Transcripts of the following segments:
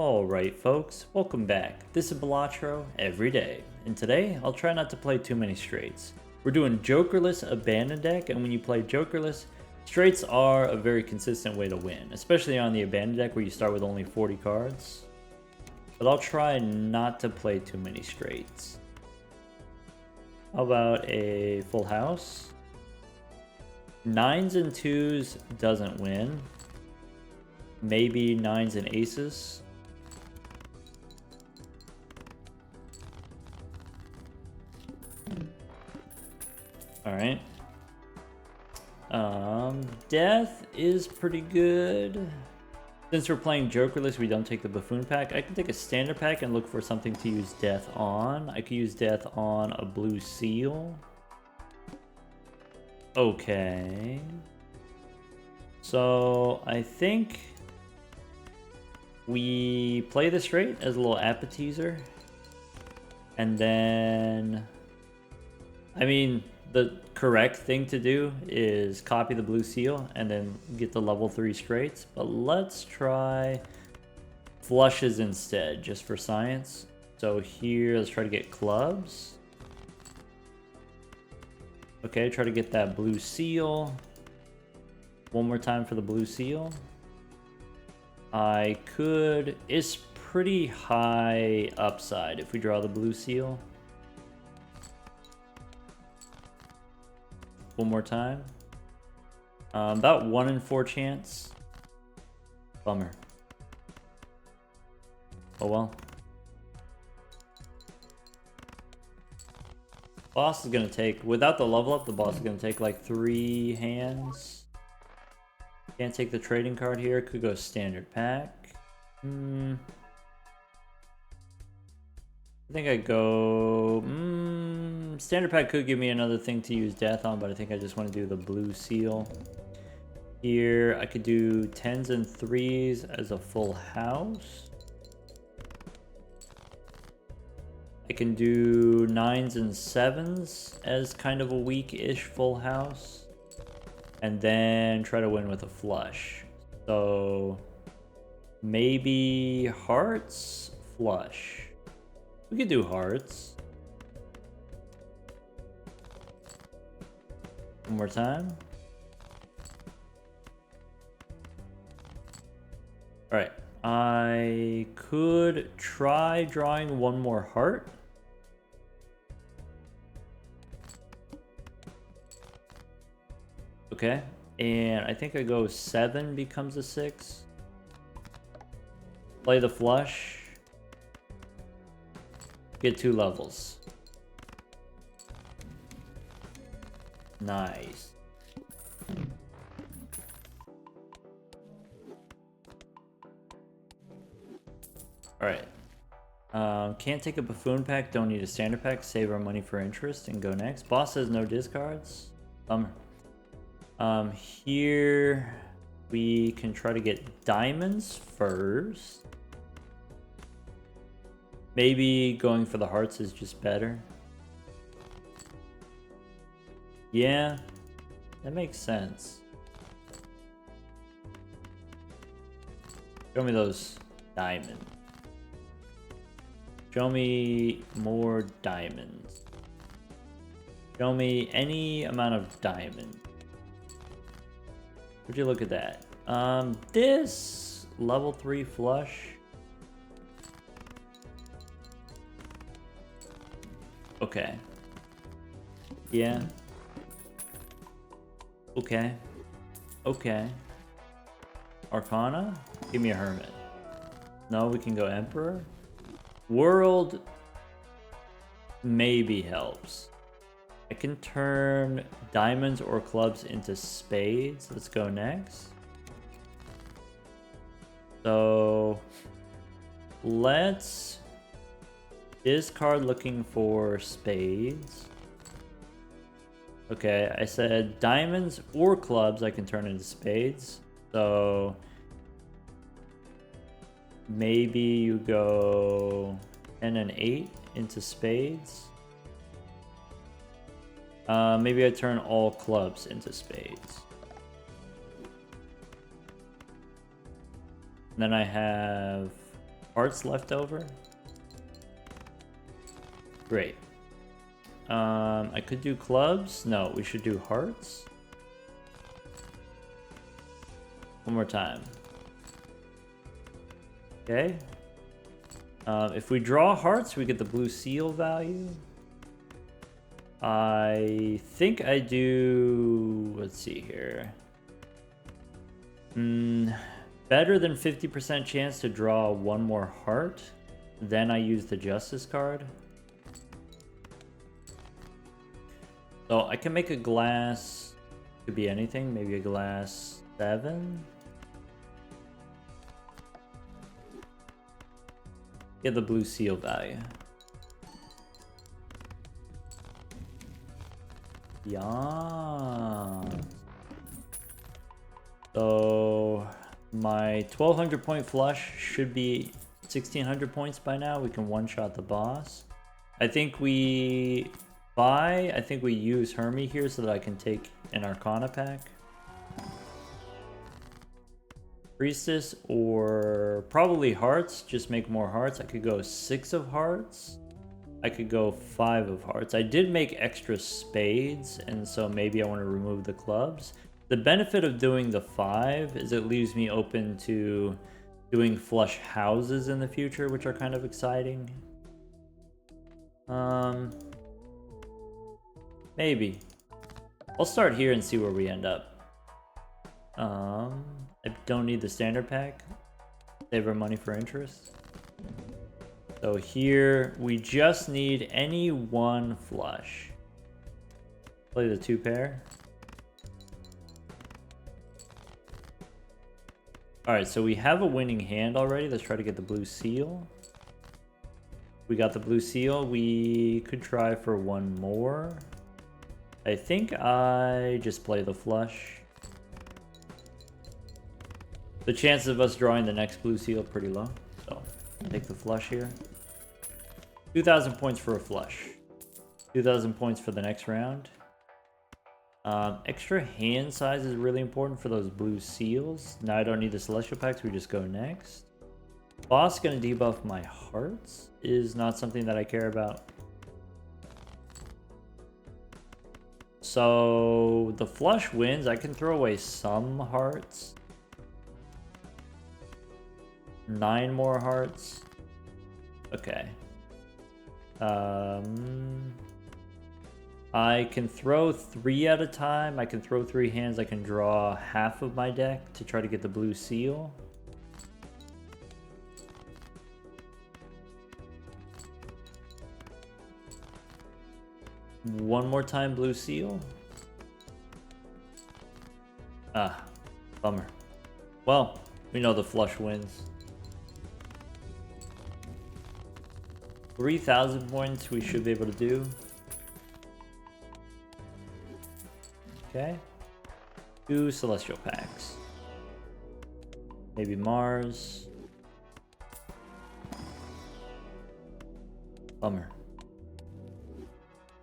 Alright folks, welcome back. This is Balatro every day, and today I'll try not to play too many straights. We're doing Jokerless Abandoned deck, and when you play Jokerless, straights are a very consistent way to win, especially on the Abandoned deck where you start with only 40 cards. But I'll try not to play too many straights. How about a full house? 9s and 2s doesn't win. Maybe 9s and aces. Alright. Death is pretty good. Since we're playing Jokerless, we don't take the Buffoon pack. I can take a standard pack and look for something to use death on. I could use death on a blue seal. Okay. So, I think we play the straight as a little appetizer. And then, I mean, the correct thing to do is copy the blue seal and then get the level 3 straights. But let's try flushes instead, just for science. So here, let's try to get clubs. Okay, try to get that blue seal. One more time for the blue seal. I could... It's pretty high upside if we draw the blue seal. One more time. About 1 in 4 chance. Bummer. Oh well. Boss is gonna take, without the level up, the boss is gonna take like 3 hands. Can't take the trading card here. Could go standard pack. I think I go... standard pack could give me another thing to use death on, but I think I just want to do the blue seal. Here, I could do 10s and 3s as a full house. I can do 9s and 7s as kind of a weak-ish full house. And then try to win with a flush. So, maybe hearts, flush. We could do hearts. One more time. Alright. I could try drawing one more heart. Okay. And I think I go 7 becomes a 6. Play the flush. Get 2 levels. Nice. Alright. Can't take a Buffoon pack, don't need a standard pack, save our money for interest, and go next. Boss says no discards. Bummer. Here we can try to get diamonds first. Maybe going for the hearts is just better. Yeah, that makes sense. Show me those diamonds. Show me more diamonds. Show me any amount of diamonds. Would you look at that? This level 3 flush. Okay. Yeah. Okay. Okay. Arcana? Give me a hermit. No, we can go emperor. World maybe helps. I can turn diamonds or clubs into spades. Let's go next. So let's discard looking for spades. Okay, I said diamonds or clubs I can turn into spades. So maybe you go 10 and 8 into spades. Maybe I turn all clubs into spades. And then I have hearts left over. Great. I could do clubs. No, we should do hearts. One more time. Okay. If we draw hearts, we get the blue seal value. I think I do... Let's see here. Better than 50% chance to draw one more heart. Then I use the Justice card. So I can make a glass... Could be anything. Maybe a glass 7. Get the blue seal value. Yeah. So my 1200 point flush should be 1600 points by now. We can one-shot the boss. I think we use Hermie here so that I can take an Arcana pack. Priestess or probably hearts, just make more hearts. I could go 6 of hearts. I could go 5 of hearts. I did make extra spades, and so maybe I want to remove the clubs. The benefit of doing the 5 is it leaves me open to doing flush houses in the future, which are kind of exciting. Maybe. I'll start here and see where we end up. I don't need the standard pack. Save our money for interest. So here, we just need any one flush. Play the 2 pair. Alright, so we have a winning hand already. Let's try to get the blue seal. We got the blue seal. We could try for one more. I think I just play the flush. The chances of us drawing the next blue seal pretty low. So, take the flush here. 2,000 points for a flush. 2,000 points for the next round. Extra hand size is really important for those blue seals. Now I don't need the celestial packs, we just go next. Boss gonna debuff my hearts is not something that I care about. So the flush wins. I can throw away some hearts. 9 more hearts. Okay. I can throw 3 at a time. I can throw 3 hands. I can draw half of my deck to try to get the blue seal. One more time blue seal. Ah, bummer. Well, we know the flush wins. 3,000 points we should be able to do. Okay. 2 celestial packs. Maybe Mars. Bummer.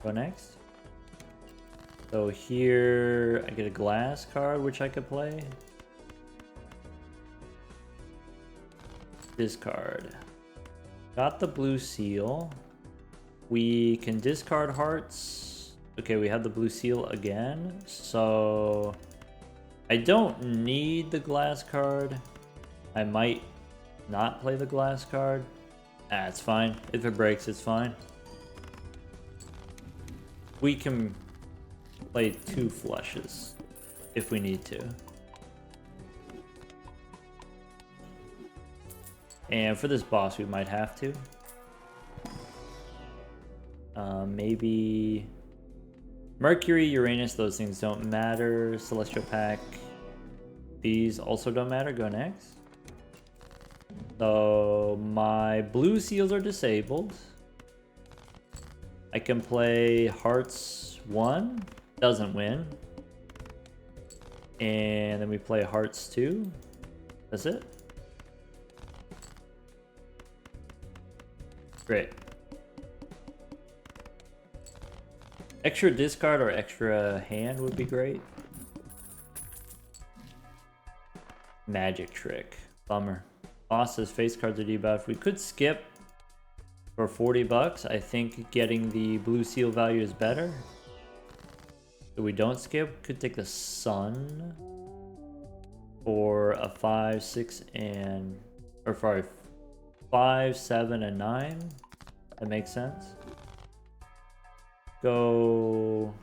Go next. So here I get a glass card which I could play. Discard. Got the blue seal. We can discard hearts. Okay, we have the blue seal again. So I don't need the glass card. I might not play the glass card. Ah, it's fine. If it breaks, it's fine. We can play 2 flushes if we need to. And for this boss, we might have to. Maybe Mercury, Uranus, those things don't matter. Celestial Pack, these also don't matter. Go next. So my blue seals are disabled. I can play Hearts 1, doesn't win. And then we play Hearts 2. That's it. Great. Extra discard or extra hand would be great. Magic trick. Bummer. Boss's face cards are debuffed. We could skip for 40 bucks. I think getting the blue seal value is better. So we don't skip. Could take the sun for a 5, 6, and... or sorry, 5, 7, and 9. That makes sense. Go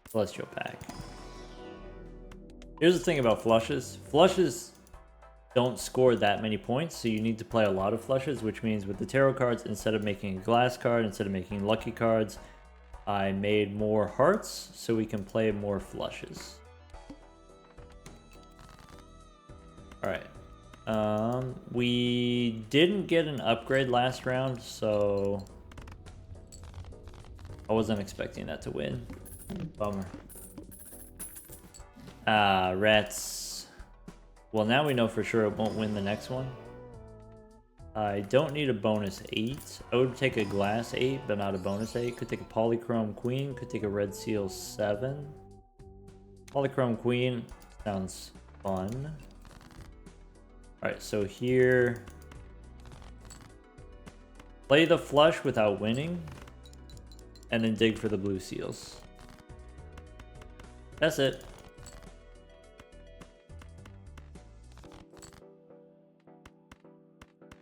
Celestial Pack. Here's the thing about flushes. Flushes don't score that many points, so you need to play a lot of flushes, which means with the tarot cards, instead of making a glass card, instead of making lucky cards, I made more hearts so we can play more flushes. Alright. We didn't get an upgrade last round, so I wasn't expecting that to win. Bummer. Rats. Well, now we know for sure it won't win the next one. I don't need a bonus 8. I would take a glass 8, but not a bonus 8. Could take a polychrome queen. Could take a red seal 7. Polychrome queen sounds fun. Alright, so here... play the flush without winning. And then dig for the blue seals. That's it.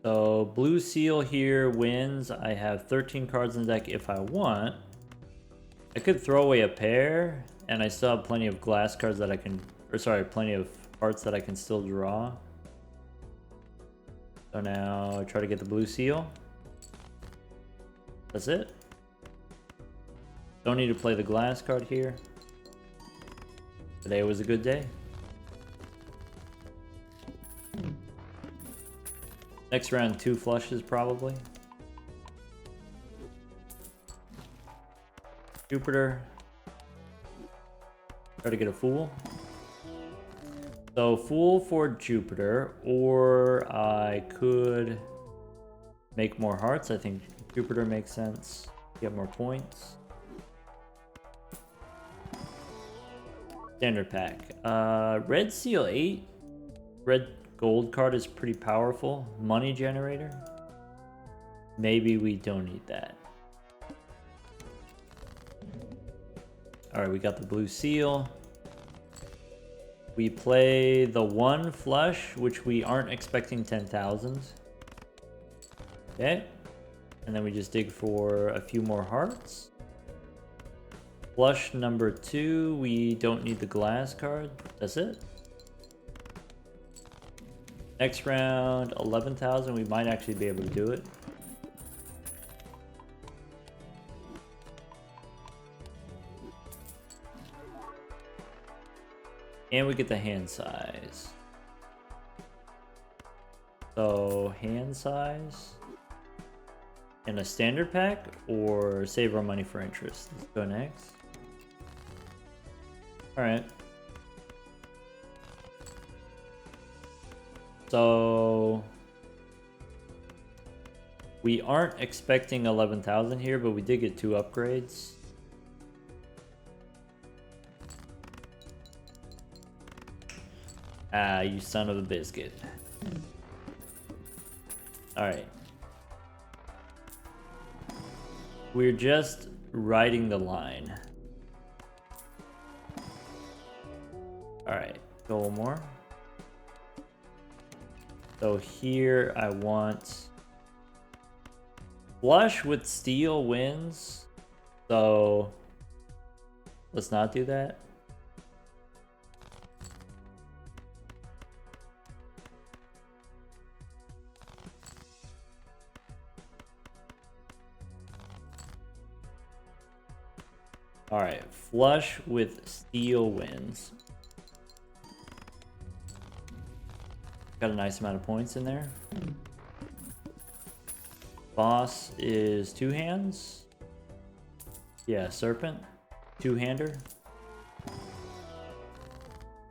So blue seal here wins. I have 13 cards in the deck if I want. I could throw away a pair, and I still have plenty of glass cards that I can... or sorry, plenty of hearts that I can still draw. So now I try to get the blue seal. That's it. Don't need to play the glass card here. Today was a good day. Next round, 2 flushes probably. Jupiter. Try to get a fool. So fool for Jupiter, or I could make more hearts. I think Jupiter makes sense. Get more points. Standard pack. Red seal 8. Red gold card is pretty powerful. Money generator. Maybe we don't need that. Alright, we got the blue seal. We play the 1 flush, which we aren't expecting 10,000. Okay. And then we just dig for a few more hearts. Flush number 2, we don't need the glass card. That's it. Next round, 11,000. We might actually be able to do it. And we get the hand size. So, hand size. In a standard pack, or save our money for interest. Let's go next. Alright. So we aren't expecting 11,000 here, but we did get 2 upgrades. Ah, you son of a biscuit. Alright. We're just riding the line. Alright, go one more. So here I want flush with steel wins. So let's not do that. Alright, flush with steel wins. Got a nice amount of points in there. Boss is 2 hands. Yeah, serpent. 2-hander.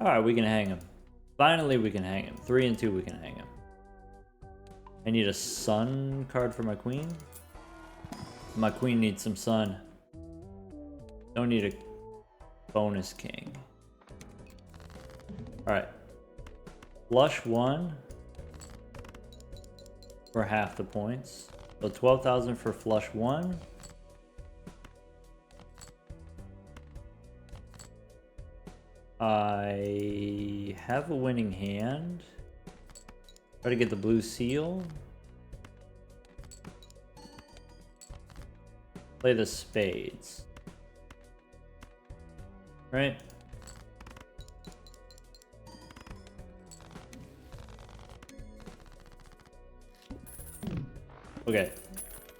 Alright, we can hang him. Finally, we can hang him. 3 and 2, we can hang him. I need a sun card for my queen. My queen needs some sun. Don't need a bonus king. Alright. Flush 1. for half the points. So 12,000 for flush 1. I have a winning hand. Try to get the blue seal. Play the spades. Right? Okay.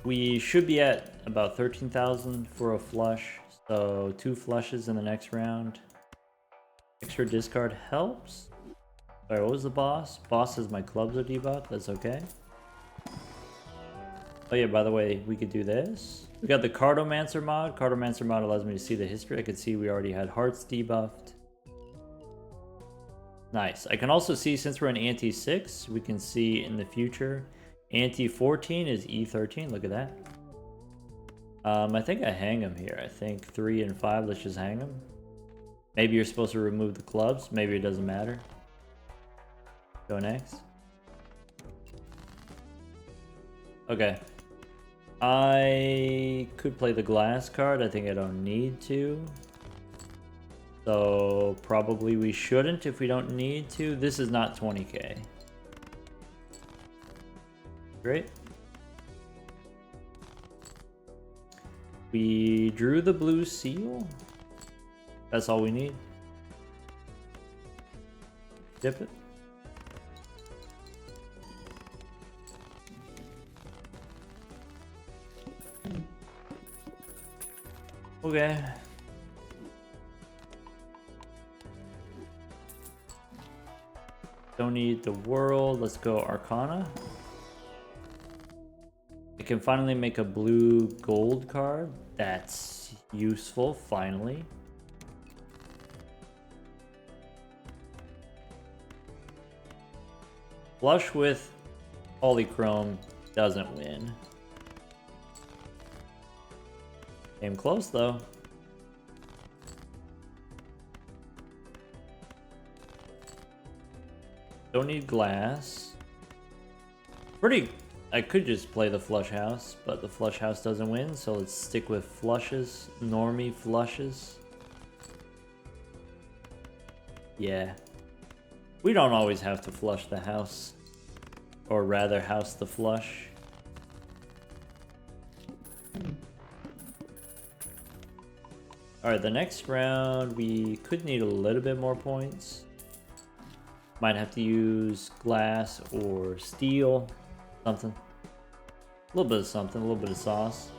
We should be at about 13,000 for a flush. So 2 flushes in the next round. Extra discard helps. Sorry, what was the boss? Boss says my clubs are debuffed. That's okay. Oh yeah, by the way, we could do this. We got the Cartomancer mod. Cartomancer mod allows me to see the history. I could see we already had hearts debuffed. Nice. I can also see, since we're in ante 6, we can see in the future. Ante 14 is E13. Look at that. I think I hang him here. I think 3 and 5, let's just hang him. Maybe you're supposed to remove the clubs. Maybe it doesn't matter. Go next. Okay. I could play the glass card. I think I don't need to. So probably we shouldn't if we don't need to. This is not 20k. Great. We drew the blue seal. That's all we need. Dip it. Okay. Don't need the world. Let's go Arcana. I can finally make a blue gold card. That's useful, finally. Flush with Polychrome doesn't win. Came close though. Don't need glass. I could just play the flush house, but the flush house doesn't win, so let's stick with flushes. Normie flushes. Yeah. We don't always have to flush the house. Or rather, house the flush. Alright, the next round, we could need a little bit more points. Might have to use glass or steel. Something. A little bit of something, a little bit of sauce.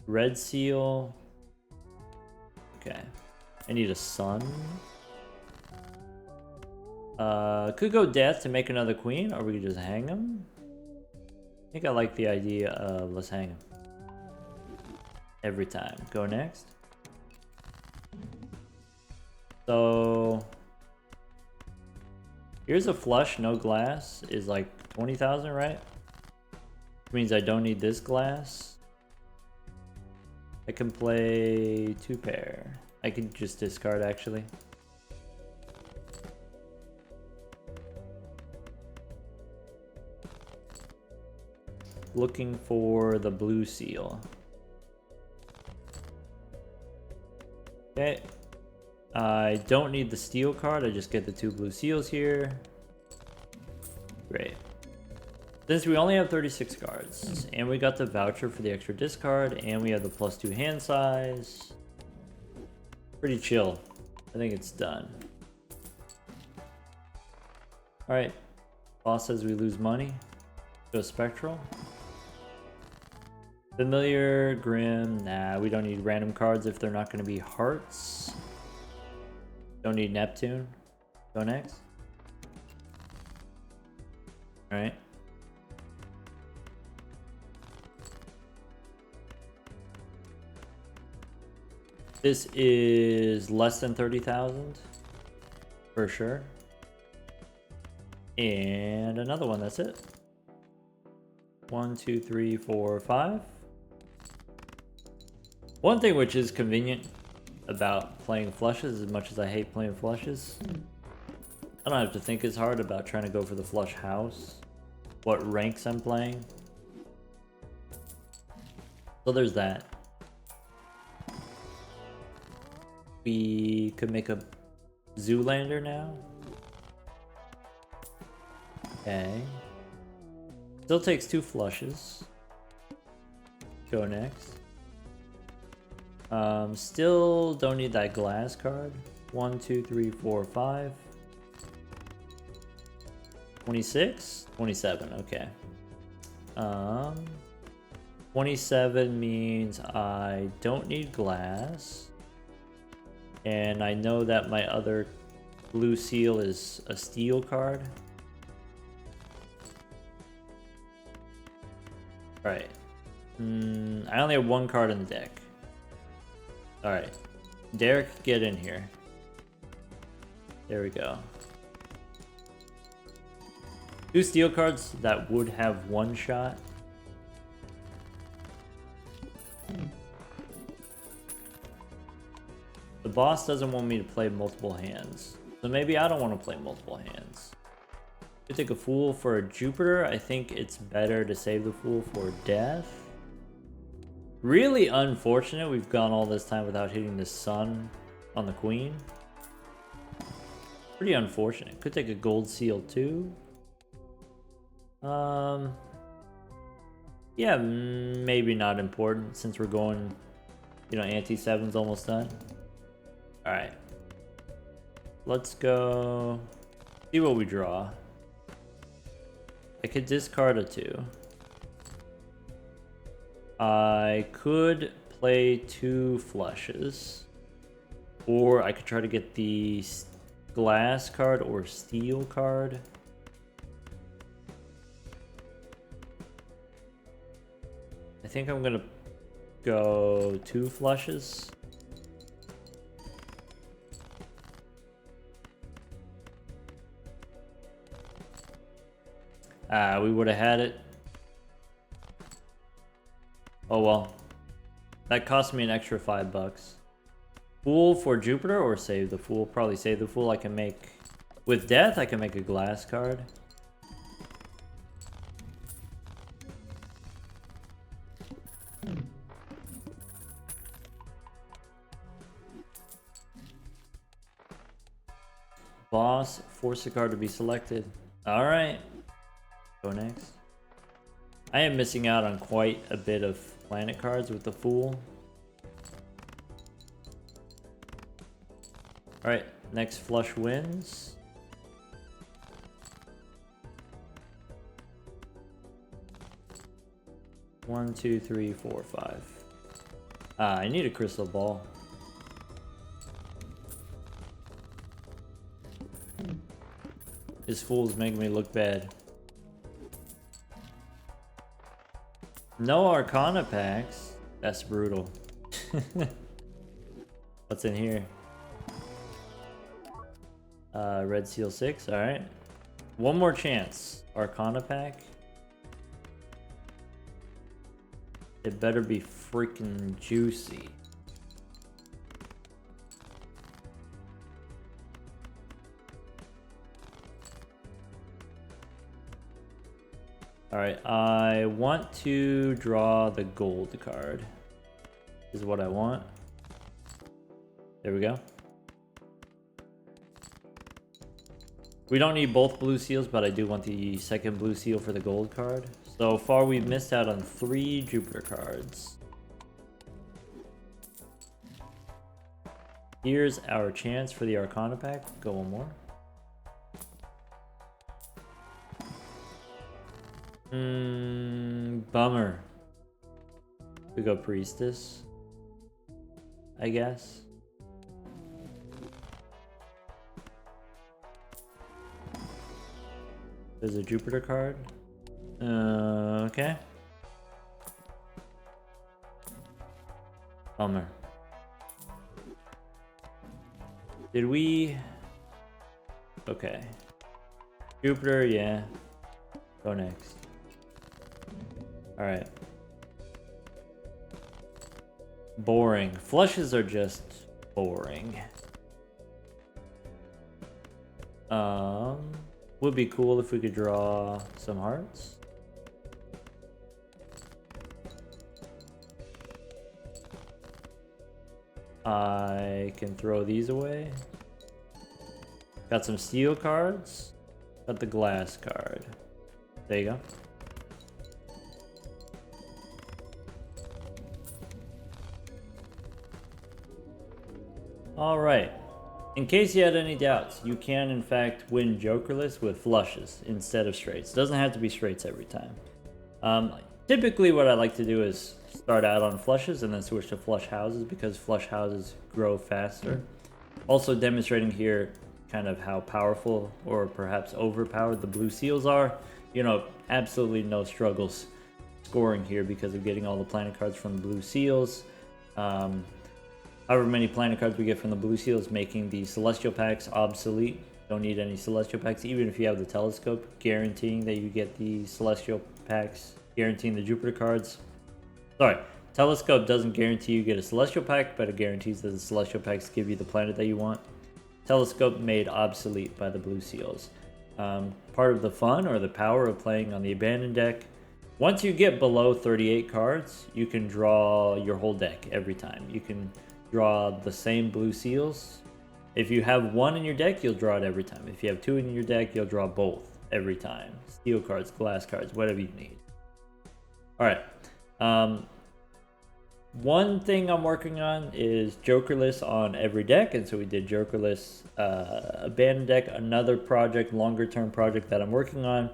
Red seal. Okay. I need a sun. Could go death to make another queen, or we could just hang him. I think I like the idea of let's hang him. Every time. Go next. So here's a flush, no glass, is like 20,000, right? Which means I don't need this glass. I can play 2 pair. I can just discard actually. Looking for the blue seal. Okay. I don't need the steel card. I just get the 2 blue seals here. Great. Since we only have 36 cards, and we got the voucher for the extra discard, and we have the +2 hand size. Pretty chill. I think it's done. Alright. Boss says we lose money. Go Spectral. Familiar, Grim. Nah, we don't need random cards if they're not going to be hearts. Don't need Neptune. Go next. Alright. This is less than 30,000. For sure. And another one, that's it. 1, 2, 3, 4, 5. One thing which is convenient about playing flushes, as much as I hate playing flushes, I don't have to think as hard about trying to go for the flush house. what ranks I'm playing. So there's that. We could make a Zoolander now. Okay. Still takes 2 flushes. Go next. Still don't need that glass card. 1, 2, 3, 4, 5. 26? 27, okay. 27 means I don't need glass. And I know that my other blue seal is a steel card. Alright. I only have 1 card in the deck. Alright. Derek, get in here. There we go. 2 steel cards that would have 1 shot. The boss doesn't want me to play multiple hands. So maybe I don't want to play multiple hands. You take a Fool for a Jupiter. I think it's better to save the Fool for death. Really unfortunate we've gone all this time without hitting the Sun on the Queen. Pretty unfortunate. Could take a Gold Seal too. Yeah, maybe not important since we're going, you know, anti-7's almost done. Alright. Let's go see what we draw. I could discard a 2. I could play 2 flushes. Or I could try to get the glass card or steel card. I think I'm gonna go 2 flushes. We would have had it. Oh well. That cost me an extra $5. Fool for Jupiter or save the Fool? Probably save the Fool. I can make... With death, I can make a glass card. Boss, force a card to be selected. Alright. Go next. I am missing out on quite a bit of planet cards with the Fool. Alright, next flush wins. One, 2, 3, 4, 5. I need a crystal ball. This Fool's making me look bad. No Arcana packs. That's brutal. What's in here? Red Seal 6. Alright. One more chance. Arcana pack. It better be freaking juicy. Alright, I want to draw the gold card. This is what I want. There we go. We don't need both blue seals, but I do want the second blue seal for the gold card. So far, we've missed out on 3 Jupiter cards. Here's our chance for the Arcana pack. Go one more. Bummer. We go Priestess, I guess. There's a Jupiter card. Okay. Bummer. Did we... Okay. Jupiter, yeah. Go next. Alright. Boring. Flushes are just boring. Would be cool if we could draw some hearts. I can throw these away. Got some steel cards. Got the glass card. There you go. Alright. In case you had any doubts, you can in fact win Jokerless with flushes instead of straights. It doesn't have to be straights every time. Typically what I like to do is start out on flushes and then switch to flush houses because flush houses grow faster. Also demonstrating here kind of how powerful or perhaps overpowered the blue seals are. You know, absolutely no struggles scoring here because of getting all the planet cards from the blue seals. However many planet cards we get from the blue seals, making the celestial packs obsolete. Don't need any celestial packs, even if you have the telescope, guaranteeing that you get the celestial packs, guaranteeing the Jupiter cards. Sorry, telescope doesn't guarantee you get a celestial pack, but it guarantees that the celestial packs give you the planet that you want. Telescope made obsolete by the blue seals. Part of the fun or the power of playing on the abandoned deck. Once you get below 38 cards, you can draw your whole deck every time. You can draw the same blue seals. If you have one in your deck, you'll draw it every time. If you have two in your deck, you'll draw both every time. Steel cards, glass cards, whatever you need. Alright. One thing I'm working on is Jokerless on every deck, and so we did Jokerless abandoned deck. Another project, longer term project that I'm working on,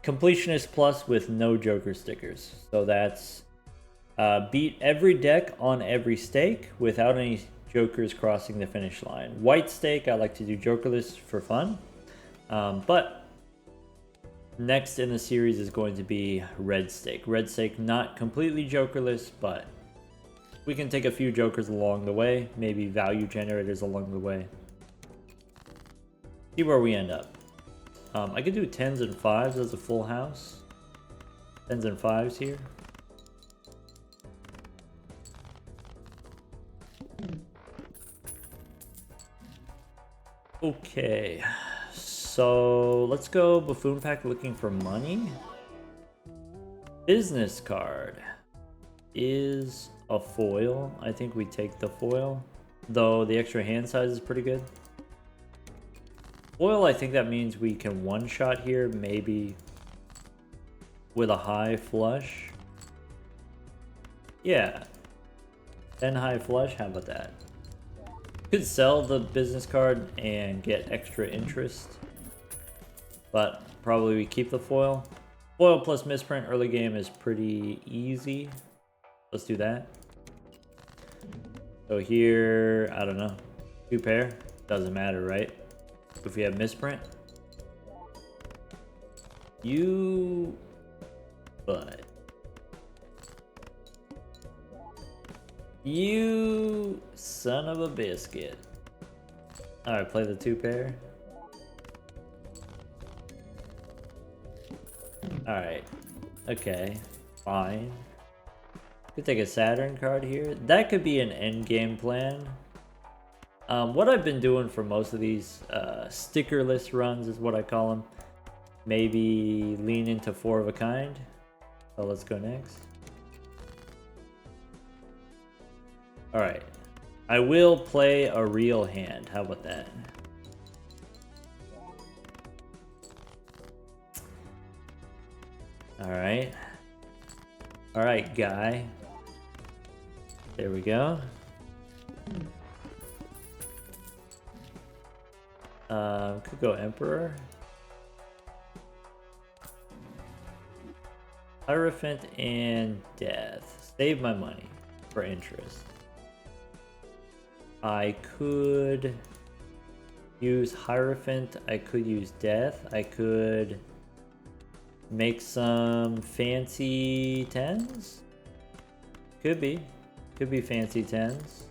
Completionist Plus with no Joker stickers. So that's beat every deck on every stake without any Jokers crossing the finish line. White stake, I like to do Jokerless for fun. But next in the series is going to be red stake. Red stake, not completely Jokerless, but we can take a few Jokers along the way, maybe value generators along the way. See where we end up. I could do 10s and 5s as a full house. 10s and 5s here. Okay, so let's go Buffoon Pack looking for money. Business card is a foil. I think we take the foil, though the extra hand size is pretty good. Foil, I think that means we can one-shot here, maybe with a high flush. Yeah, 10 high flush, how about that? Could sell the business card and get extra interest, but probably we keep the foil. Foil plus misprint early game is pretty easy. Let's do that. So here, I don't know, 2 pair, doesn't matter, right? If we have misprint, you but you son of a biscuit. Alright, play the 2 pair. Alright. Okay. Fine. Could take a Saturn card here. That could be an end game plan. What I've been doing for most of these stickerless runs is what I call them. Maybe lean into 4 of a kind. So let's go next. Alright. I will play a real hand. How about that? Alright. Alright, guy. There we go. Could go Emperor. Hierophant and Death. Save my money for interest. I could use Hierophant. I could use Death. I could make some fancy 10s. Could be fancy 10s.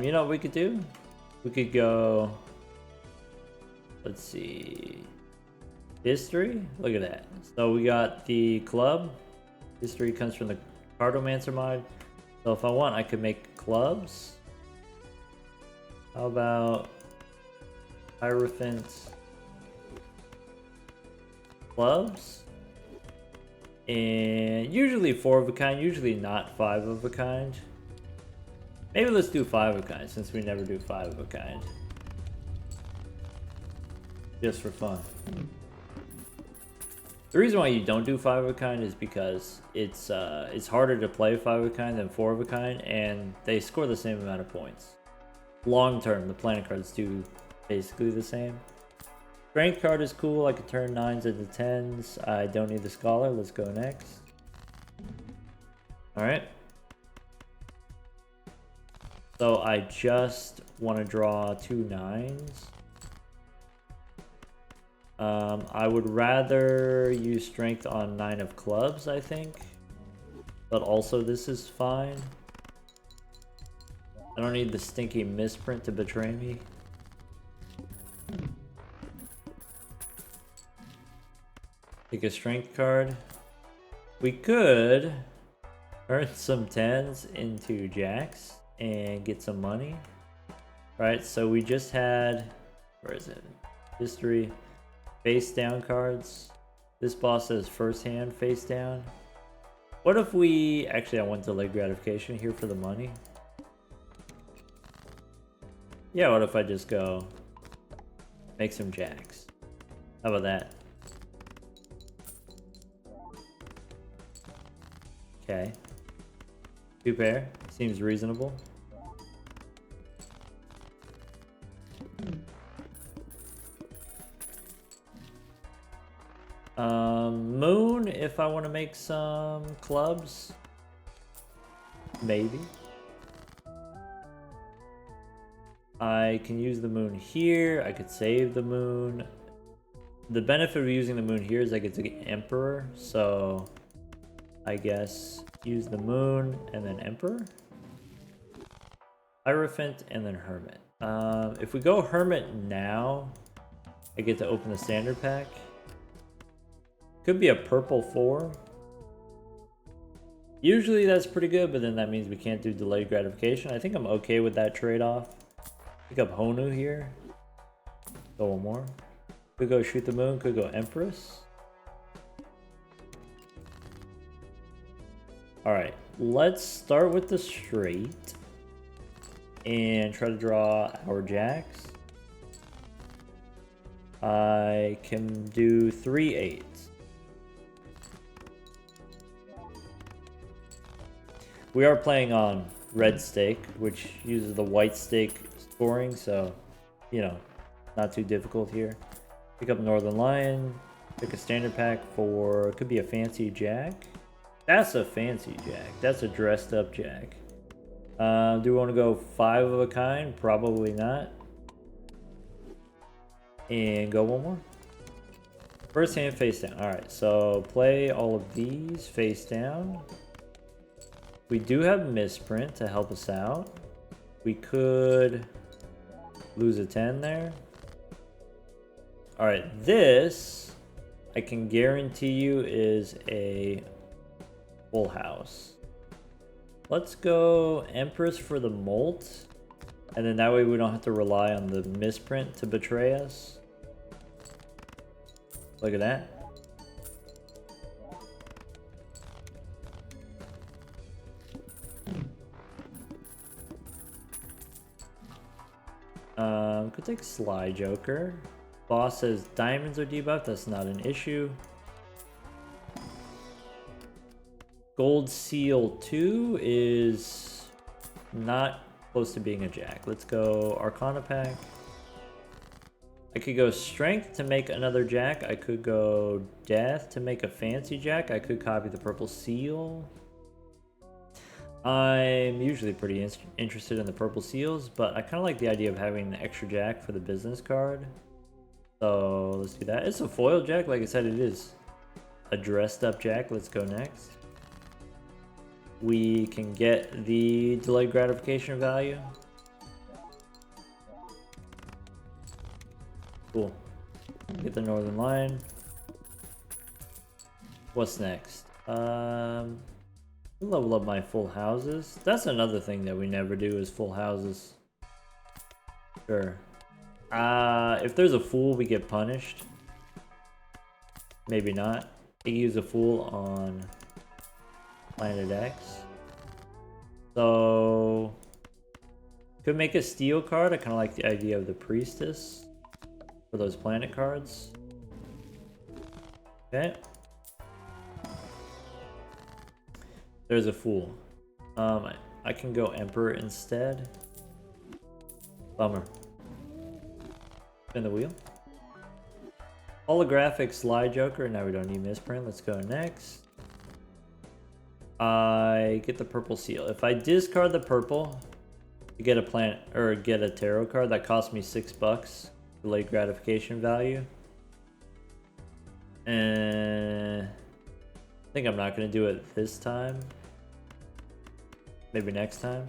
You know what we could do? We could go, let's see, history. Look at that. So we got the club. History comes from the Cartomancer mod. So if I want, I could make clubs. How about Hierophant clubs? And usually 4 of a kind, usually not 5 of a kind. Maybe let's do 5 of a kind since we never do 5 of a kind. Just for fun. The reason why you don't do 5 of a kind is because it's harder to play 5 of a kind than 4 of a kind, and they score the same amount of points. Long term, the planet cards do basically the same. Strength card is cool. I can turn 9s into 10s. I don't need the Scholar. Let's go next. Alright. So I just want to draw 2 9s. I would rather use strength on 9 of clubs, I think. But also this is fine. I don't need the stinky misprint to betray me. Take a strength card. We could earn some 10s into jacks and get some money. Right, so we just had, where is it? History. Face down cards. This boss says first hand face down. What if we, actually I want delayed gratification here for the money. Yeah, what if I just go make some jacks? How about that? Okay. 2 pair. Seems reasonable. Moon, if I want to make some clubs. Maybe. I can use the moon here. I could save the moon. The benefit of using the moon here is I get to get Emperor. So I guess use the moon and then Emperor. Hierophant and then Hermit. If we go Hermit now, I get to open the standard pack. Could be a purple 4. Usually that's pretty good, but then that means we can't do delayed gratification. I think I'm okay with that trade-off. Pick up Honu here. Go one more. Could go shoot the moon, could go Empress. Alright, let's start with the straight. And try to draw our jacks. I can do 3 8s. We are playing on red stake, which uses the white stake scoring, so, you know, not too difficult here. Pick up Northern Lion, pick a standard pack for, could be a fancy jack. That's a fancy jack. That's a dressed up jack. Do we want to go 5 of a kind? Probably not. And go one more. First hand face down. Alright, so play all of these face down. We do have misprint to help us out. We could lose a 10 there. Alright, this I can guarantee you is a full house. Let's go Empress for the molt. And then that way we don't have to rely on the misprint to betray us. Look at that. Could take Sly Joker. Boss says diamonds are debuffed. That's not an issue. Gold Seal 2 is not close to being a jack. Let's go Arcana pack. I could go Strength to make another jack. I could go Death to make a fancy jack. I could copy the Purple Seal. I'm usually pretty interested in the Purple Seals, but I kind of like the idea of having the extra jack for the business card. So let's do that. It's a foil jack. Like I said, it is a dressed up jack. Let's go next. We can get the delayed gratification value. Cool. Get the Northern Lion. What's next? Level up my full houses. That's another thing that we never do is full houses. Sure. If there's a fool, we get punished. Maybe not. You use a fool on Planet X. So could make a steel card. I kind of like the idea of the priestess for those planet cards. Okay. There's a fool. I can go Emperor instead. Bummer. Spin the wheel. Holographic Slide Joker. Now we don't need misprint. Let's go next. I get the purple seal. If I discard the purple, you get a planet or get a tarot card that costs me $6. Delayed gratification value. And I think I'm not gonna do it this time. Maybe next time.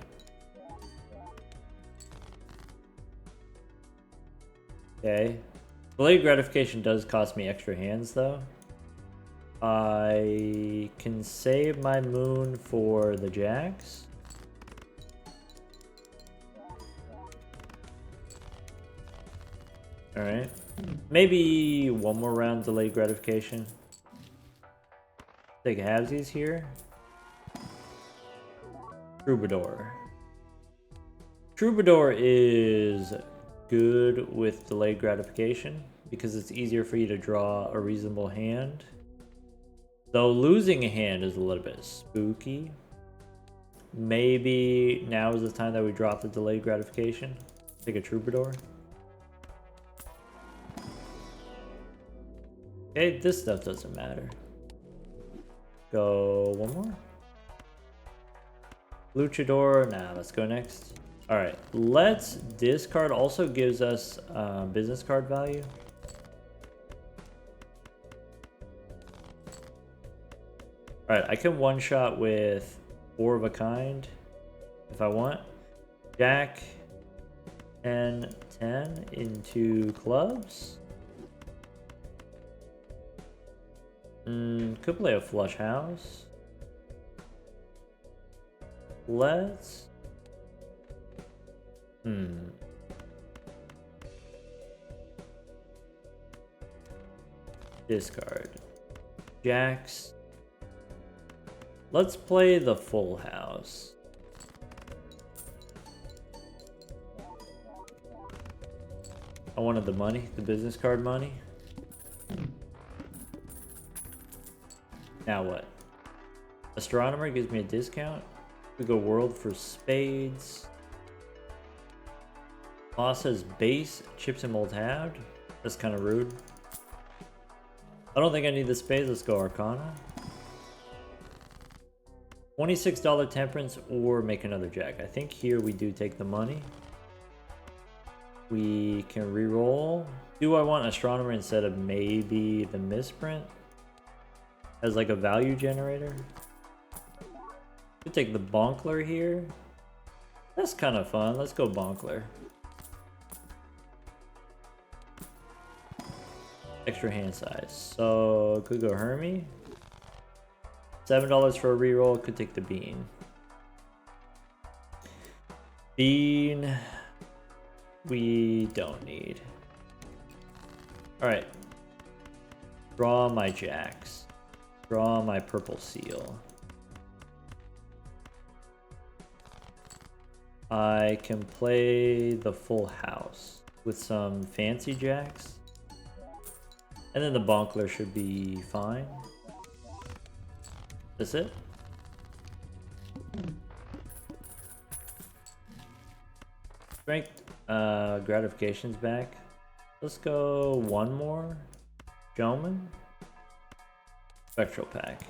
Okay. Delayed gratification does cost me extra hands though. I can save my moon for the jacks. Alright. Maybe one more round delayed gratification. Take halvesies here. Troubadour. Troubadour is good with delayed gratification because it's easier for you to draw a reasonable hand. Though losing a hand is a little bit spooky. Maybe now is the time that we drop the delayed gratification. Take a Troubadour. Okay, this stuff doesn't matter. Go one more. Luchador. Nah, let's go next. Alright, let's discard. Also gives us business card value. Alright, I can one-shot with 4 of a kind if I want. Jack and 10 into clubs. Could play a flush house. Let's... Discard. Jacks. Let's play the full house. I wanted the money, the business card money. Now what? Astronomer gives me a discount. We go world for spades. Boss says base, chips and mold halved. That's kind of rude. I don't think I need the spades. Let's go Arcana. $26 temperance or make another jack. I think here we do take the money. We can re-roll. Do I want astronomer instead of maybe the misprint? As like a value generator. Could take the Bonkler here. That's kind of fun. Let's go Bonkler. Extra hand size. So could go Hermie. $7 for a reroll. Could take the Bean. Bean. We don't need. Alright. Draw my jacks. Draw my purple seal. I can play the full house with some fancy jacks. And then the Bonkler should be fine. That's it. Strength gratification's back. Let's go one more. Showman. Spectral pack.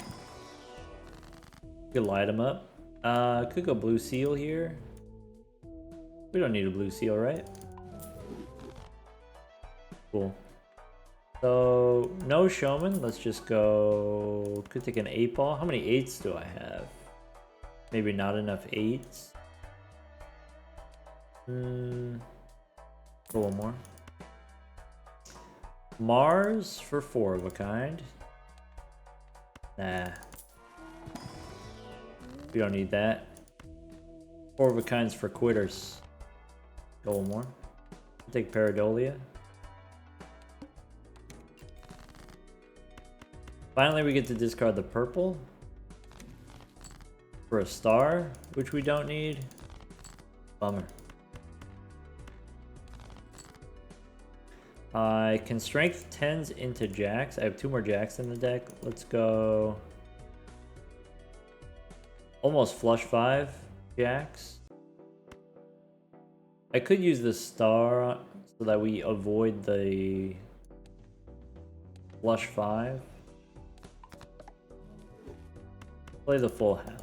Could light him up. Could go blue seal here. We don't need a blue seal, right? Cool. So, no showman. Let's just go... Could take an 8-ball. How many 8s do I have? Maybe not enough 8s. Go one more. Mars for 4 of a kind. Nah. We don't need that. 4 of a kinds for quitters. Go one more. Take Paradolia. Finally, we get to discard the purple for a star, which we don't need. Bummer. I can strength 10s into jacks. I have 2 more jacks in the deck. Let's go almost flush 5 jacks. I could use the star so that we avoid the flush 5. Play the full house.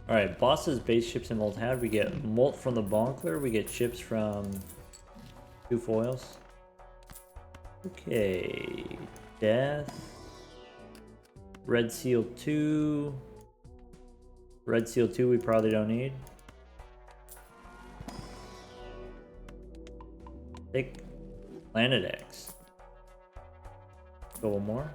Alright, boss's base ships and molt had. We get molt from the Bonkler. We get chips from 2 foils. Okay. Death. Red Seal 2. Red Seal 2 we probably don't need. Take Planet X. Go one more.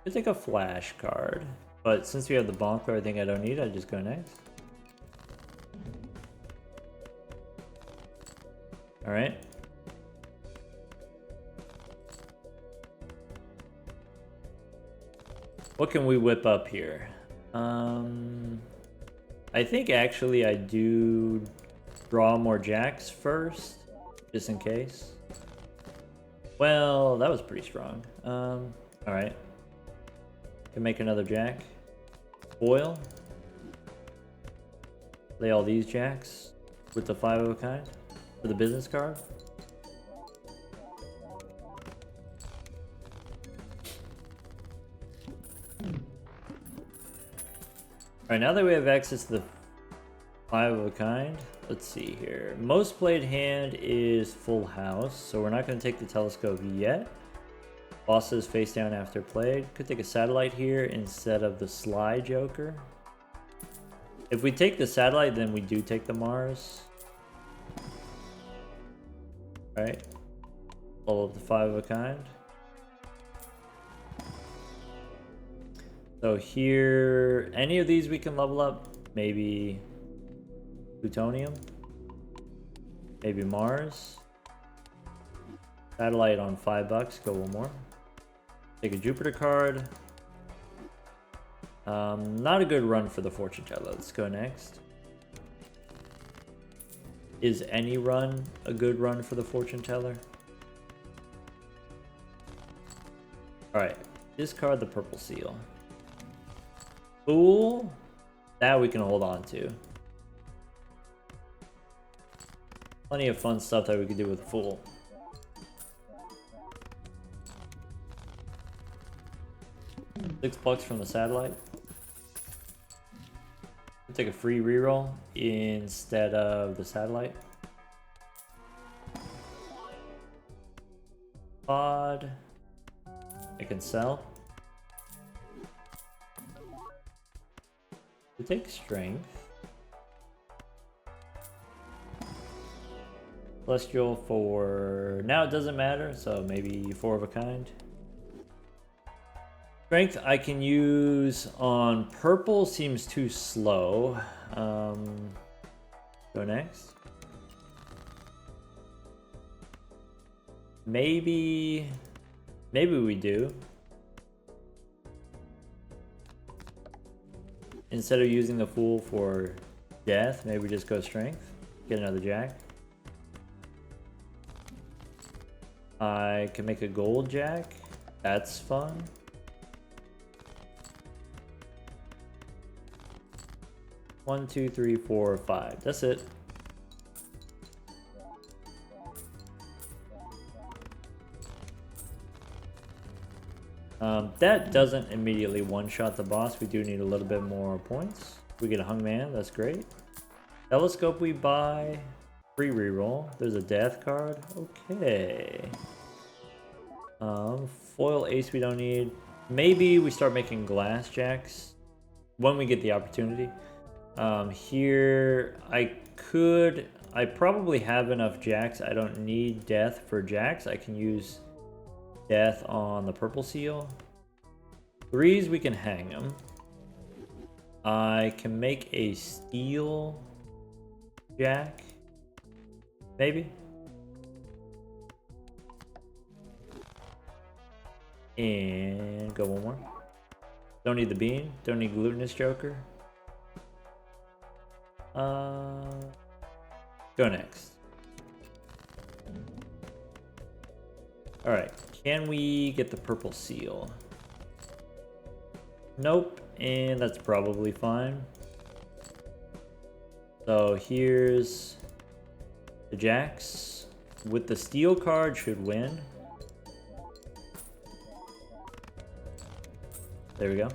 Could take a flash card. But since we have the Bonkler, I think I don't need it. I just go next. Alright. What can we whip up here? I think actually I do draw more jacks first, just in case. Well, that was pretty strong. Alright. Can make another jack. Foil. Play all these jacks with the 5 of a kind for the business card. Alright, now that we have access to the 5 of a kind, let's see here. Most played hand is full house, so we're not going to take the telescope yet. Bosses face down after played. Could take a satellite here instead of the Sly Joker. If we take the satellite, then we do take the Mars. Alright. Level up the 5 of a kind. So here, any of these we can level up. Maybe plutonium. Maybe Mars. Satellite on $5. Go one more. Take a Jupiter card. Not a good run for the Fortune Teller. Let's go next. Is any run a good run for the Fortune Teller? Alright. Discard the purple seal. Fool. That we can hold on to. Plenty of fun stuff that we could do with a Fool. $6 from the satellite. Take a free reroll instead of the satellite. Pod. I can sell. We take strength. Celestial for now it doesn't matter, so maybe 4 of a kind. Strength I can use on purple seems too slow. Go next. Maybe we do. Instead of using the Fool for death, maybe just go strength. Get another jack. I can make a gold jack. That's fun. One, two, three, four, 5. That's it. That doesn't immediately one-shot the boss. We do need a little bit more points. We get a hung man. That's great. Telescope we buy. Free reroll. There's a death card. Okay. Foil ace we don't need. Maybe we start making glass jacks when we get the opportunity. Here I probably have enough jacks. I don't need death for jacks. I can use death on the purple seal. 3s we can hang them. I can make a steel jack, maybe. And go one more. Don't need the bean. Don't need glutinous joker. Go next. Alright, can we get the purple seal? Nope, and that's probably fine. So here's the jacks. With the steel card should win. There we go.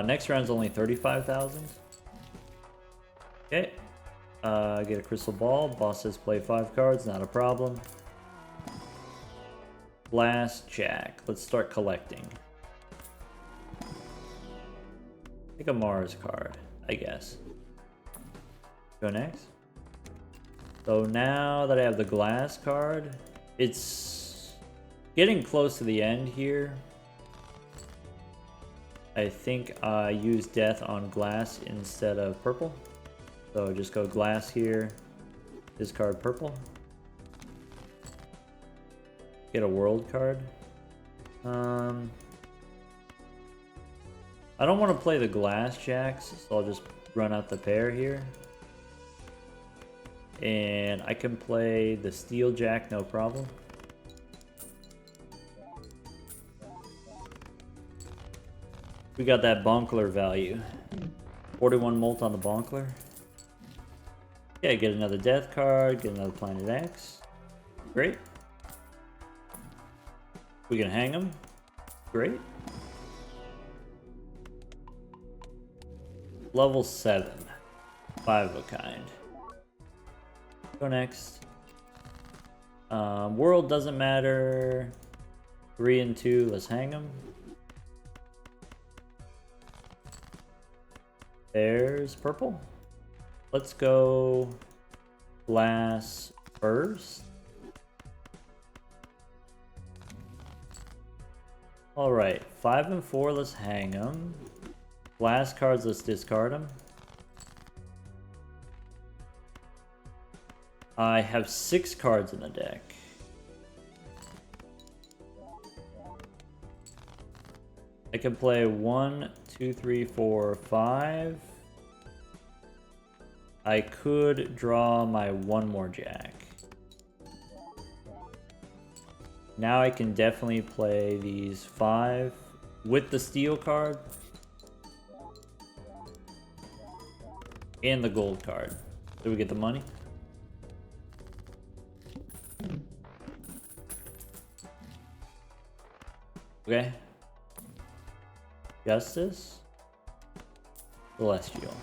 Next round's only 35,000. Okay. Get a crystal ball. Boss says play 5 cards, not a problem. Last jack. Let's start collecting. Take a Mars card, I guess. Go next. So now that I have the glass card, it's getting close to the end here. I think I use death on glass instead of purple. So just go glass here, discard purple. Get a world card. I don't want to play the glass jacks, so I'll just run out the pair here. And I can play the steel jack, no problem. We got that bonkler value. 41 molt on the bonkler. Yeah, get another death card, get another planet X. Great. We can hang him. Great. Level 7. 5 of a kind. Go next. World doesn't matter. 3 and 2, let's hang him. There's purple. Let's go glass first. Alright, 5 and 4, let's hang them. Glass cards, let's discard them. I have 6 cards in the deck. I can play 1, 2, 3, 4, 5. I could draw my 1 more jack. Now I can definitely play these 5 with the steel card and the gold card. Do we get the money? Okay. Justice. Celestial.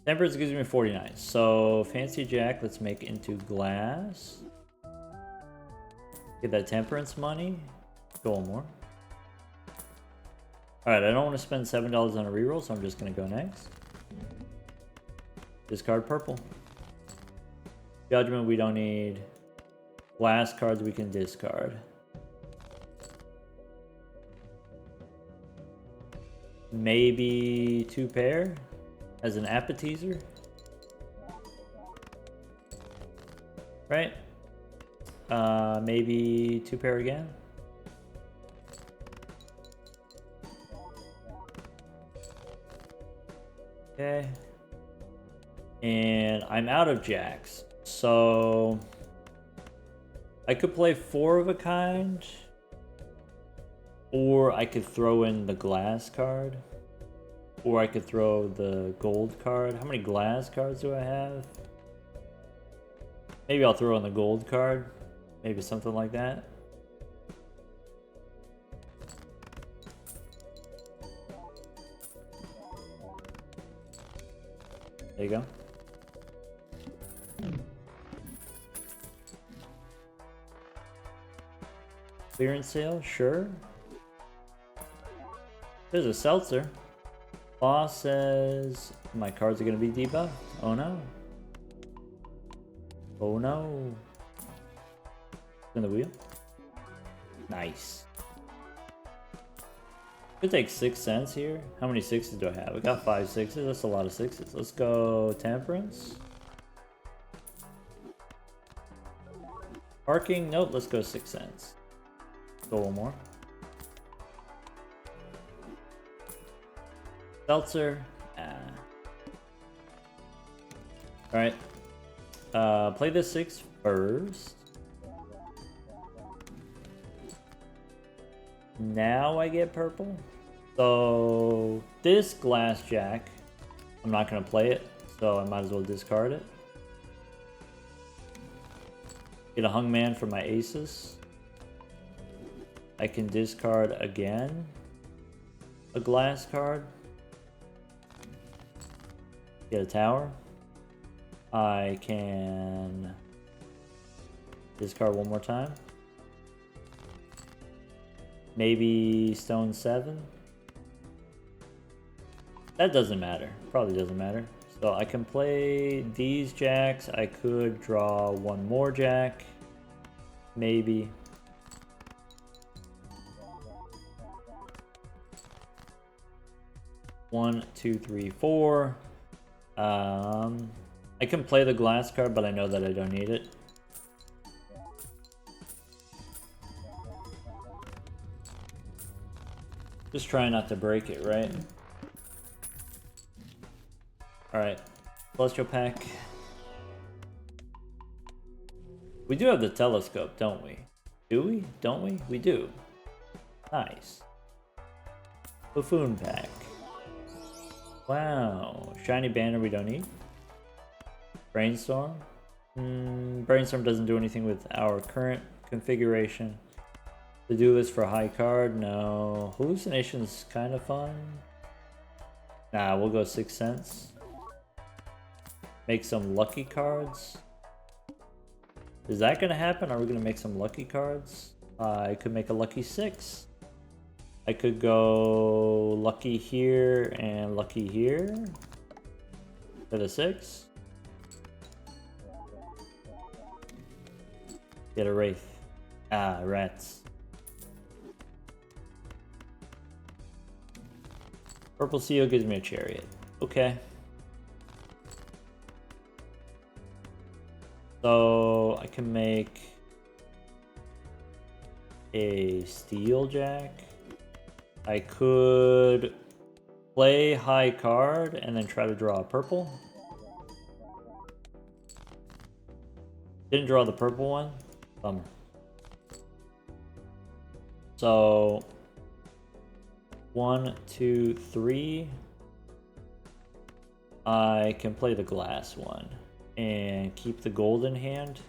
Temperance gives me 49. So fancy jack, let's make into glass. Get that temperance money. Go one more. Alright, I don't want to spend $7 on a reroll, so I'm just gonna go next. Discard purple. Judgment we don't need. Glass cards we can discard. Maybe 2 pair as an appetizer. Right? Maybe 2 pair again. Okay. And I'm out of jacks. So I could play 4 of a kind, or I could throw in the glass card, or I could throw the gold card. How many glass cards do I have? Maybe I'll throw in the gold card, maybe something like that. There you go. Clearance sale, sure. There's a seltzer. Boss says my cards are gonna be debuffed. Oh no. Oh no. Spin the wheel. Nice. Could take 6 cents here. How many sixes do I have? I got 5 sixes. That's a lot of sixes. Let's go temperance. Parking. Nope. Let's go 6 cents. Go one more. Seltzer. Alright. Play this 6 first. Now I get purple. So this glass jack, I'm not going to play it, so I might as well discard it. Get a hungman for my aces. I can discard again a glass card. Get a tower. I can discard one more time. Maybe stone 7. That doesn't matter. Probably doesn't matter. So I can play these jacks. I could draw one more jack. Maybe. One, two, three, four. I can play the glass card, but I know that I don't need it. Just try not to break it, right? Alright. Celestial pack. We do have the telescope, don't we? Do we? Don't we? We do. Nice. Buffoon pack. Wow. Shiny banner we don't need. Brainstorm. Brainstorm doesn't do anything with our current configuration. To-do list for a high card? No. Hallucination's kind of fun. Nah, we'll go 6 cents. Make some lucky cards. Is that gonna happen? Are we gonna make some lucky cards? I could make a lucky 6. I could go lucky here and lucky here. For the 6. Get a wraith. Ah, rats. Purple seal gives me a chariot. Okay. So I can make a steel jack. I could play high card and then try to draw a purple. Didn't draw the purple one. Bummer. So 1, 2, 3. I can play the glass one and keep the gold in hand.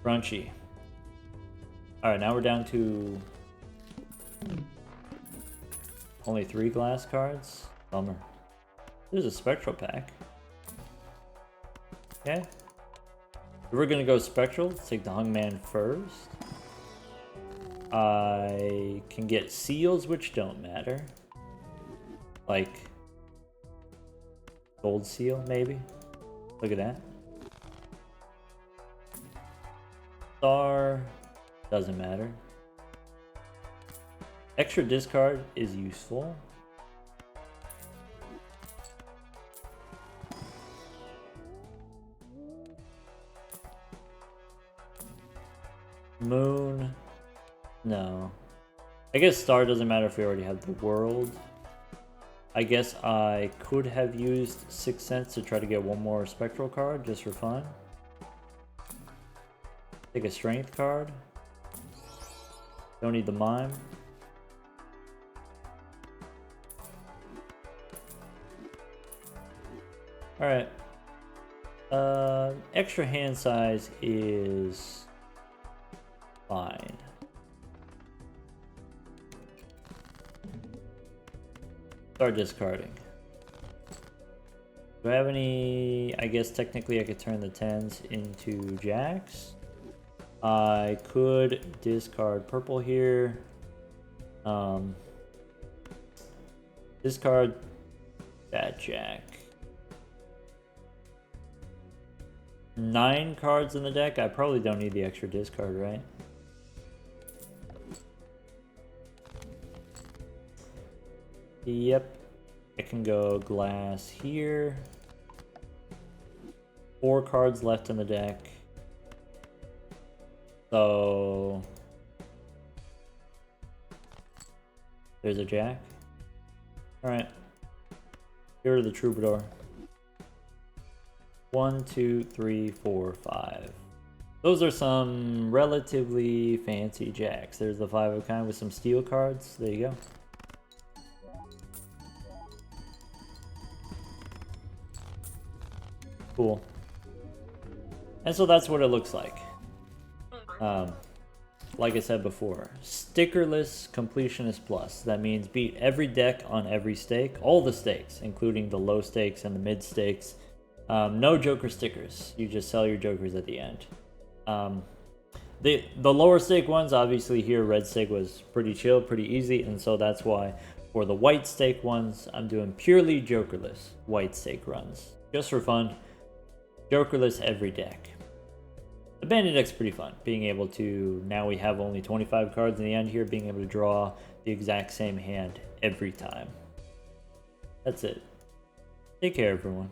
Crunchy. Alright, now we're down to only 3 glass cards. Bummer. There's a spectral pack. Okay. If we're gonna go spectral, let's take the hungman first. I can get seals, which don't matter. Like gold seal, maybe. Look at that. Star doesn't matter. Extra discard is useful. Moon. No. I guess star doesn't matter if we already have the world. I guess I could have used 6 cents to try to get one more spectral card just for fun. Take a strength card. Don't need the mime. Alright. Extra hand size is fine. Start discarding. Do I have any... I guess technically I could turn the 10s into jacks. I could discard purple here. Discard that jack. 9 cards in the deck. I probably don't need the extra discard, right? Yep. I can go glass here. 4 cards left in the deck. So there's a jack. Alright. Get rid of the troubadour. 1, 2, 3, 4, 5. Those are some relatively fancy jacks. There's the 5 of a kind with some steel cards. There you go. Cool. And so that's what it looks like. Like I said before, stickerless Completionist Plus. That means beat every deck on every stake, all the stakes, including the low stakes and the mid stakes. No Joker stickers. You just sell your Jokers at the end. The lower stake ones, obviously here red stake was pretty chill, pretty easy, and so that's why for the white stake ones, I'm doing purely Jokerless white stake runs. Just for fun. Jokerless every deck. The bandit deck's pretty fun. Being able to, now we have only 25 cards in the end here, being able to draw the exact same hand every time. That's it. Take care, everyone.